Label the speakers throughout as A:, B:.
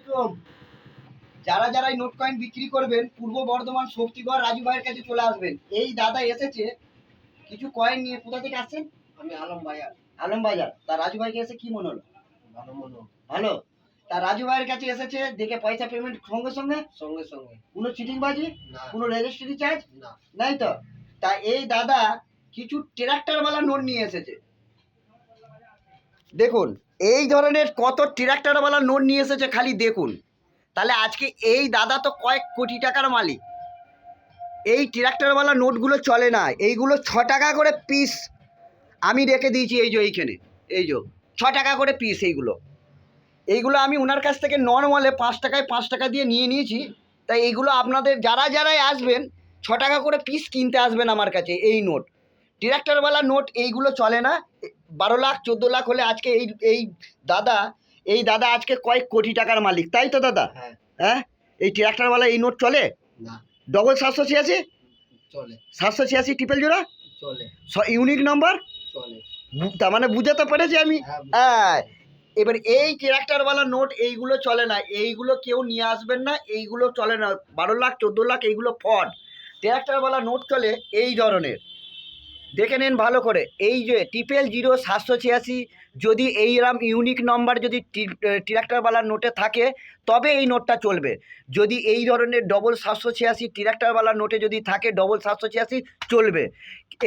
A: আলাইকুম। যারা যারা এই নোট কয়েন বিক্রি করবেন পূর্ব বর্ধমান শক্তিগড় রাজু ভাইয়ের কাছে চলে আসবেন। এই দাদা এসেছে কিছু কয়েন নিয়ে। কোথা থেকে আসছেন?
B: আমি আলম বাজার।
A: আলম বাজার। তা রাজু ভাইকে এসে কি মনে হলো?
B: ভালো মনে হলো।
A: ভালো। তা রাজু ভাইয়ের কাছে এসেছে দেখে পয়সা পেমেন্ট সঙ্গে সঙ্গে?
B: সঙ্গে সঙ্গে।
A: কোনো চিটিংবাজি,
B: না।
A: কোনো রেজিস্ট্রি চার্জ
B: না।
A: নাই তো? তা এই দাদা কিছু ট্রাক্টরওয়ালা নোট নিয়ে এসেছে। দেখুন এই ধরনের কত ট্রাক্টরওয়ালা নোট নিয়ে এসেছে, খালি দেখুন। তাহলে আজকে এই দাদা তো কয়েক কোটি টাকার মালিক। এই ট্রাক্টরওয়ালা নোটগুলো চলে না, এইগুলো 6 টাকা করে পিস আমি রেখে দিয়েছি। এই যে এইখানে, এই যে 6 টাকা করে পিস। এইগুলো আমি ওনার কাছ থেকে নর্মালে 5 টাকায় 5 টাকা দিয়ে নিয়ে নিয়েছি। তাই এইগুলো আপনাদের যারা যারাই আসবেন 6 টাকা করে পিস কিনতে আসবেন আমার কাছে। এই নোট ট্রাক্টরওয়ালা নোট এইগুলো চলে না। 12 লাখ 14 লাখ হলে আজকে এই দাদা আজকে কয়েক কোটি টাকার মালিক, তাই তো দাদা? হ্যাঁ, এই ট্রাক্টরওয়ালা এই নোট চলে
B: না।
A: ডবল 786
B: চলে।
A: 786 ট্রিপল জোড়া
B: চলে।
A: ইউনিক নাম্বার
B: চলে।
A: তার মানে বুঝাতে পেরেছি আমি।
B: হ্যাঁ।
A: হ্যাঁ, এবার এই ট্রাক্টরওয়ালা নোট এইগুলো চলে না, এইগুলো কেউ নিয়ে আসবেন না, এইগুলো চলে না। 12 লাখ 14 লাখ এইগুলো ফ্রড। ট্রাক্টরওয়ালা নোট চলে এই ধরনের, দেখে নিন ভালো করে। এই যে 000 786 যদি এইরকম ইউনিক নাম্বার যদি ট্রাক্টরওয়ালার নোটে থাকে তবে এই নোটটা চলবে। যদি এই ধরনের ডবল 786 ট্রাক্টরওয়ালার নোটে যদি থাকে ডবল 786 চলবে।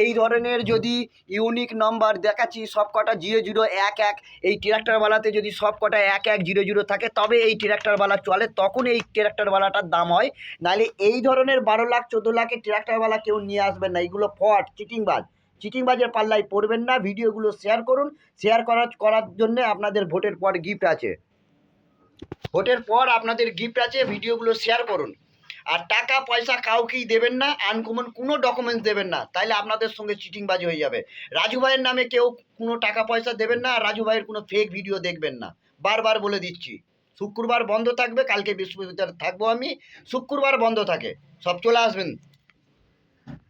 A: এই ধরনের যদি ইউনিক নাম্বার দেখাচ্ছি সব কটা 0011 এই ট্রাক্টরওয়ালাতে যদি সব কটা 1100 থাকে তবে এই ট্রাক্টরওয়ালা চলে, তখন এই ট্রাক্টরওয়ালাটার দাম হয়। নাহলে এই ধরনের 12 লাখ 14 লাখের ট্রাক্টরওয়ালা কেউ নিয়ে আসবেন না। এইগুলো ফ্রড, চিটিংবাজের পাল্লায় পড়বেন না। ভিডিওগুলো শেয়ার করুন। শেয়ার করার জন্য আপনাদের ভোটের পর গিফট আছে। ভিডিওগুলো শেয়ার করুন। আর টাকা পয়সা কাউকেই দেবেন না, আনকমন কোনো ডকুমেন্টস দেবেন না, তাইলে আপনাদের সঙ্গে চিটিংবাজি হয়ে যাবে। রাজু ভাইয়ের নামে কেউ কোনো টাকা পয়সা দেবেন না, আর রাজু ভাইয়ের কোনো ফেক ভিডিও দেখবেন না। বারবার বলে দিচ্ছি, শুক্রবার বন্ধ থাকবে, কালকে বৃহস্পতিবার থাকবো আমি, শুক্রবার বন্ধ থাকে। সব চলে আসবেন।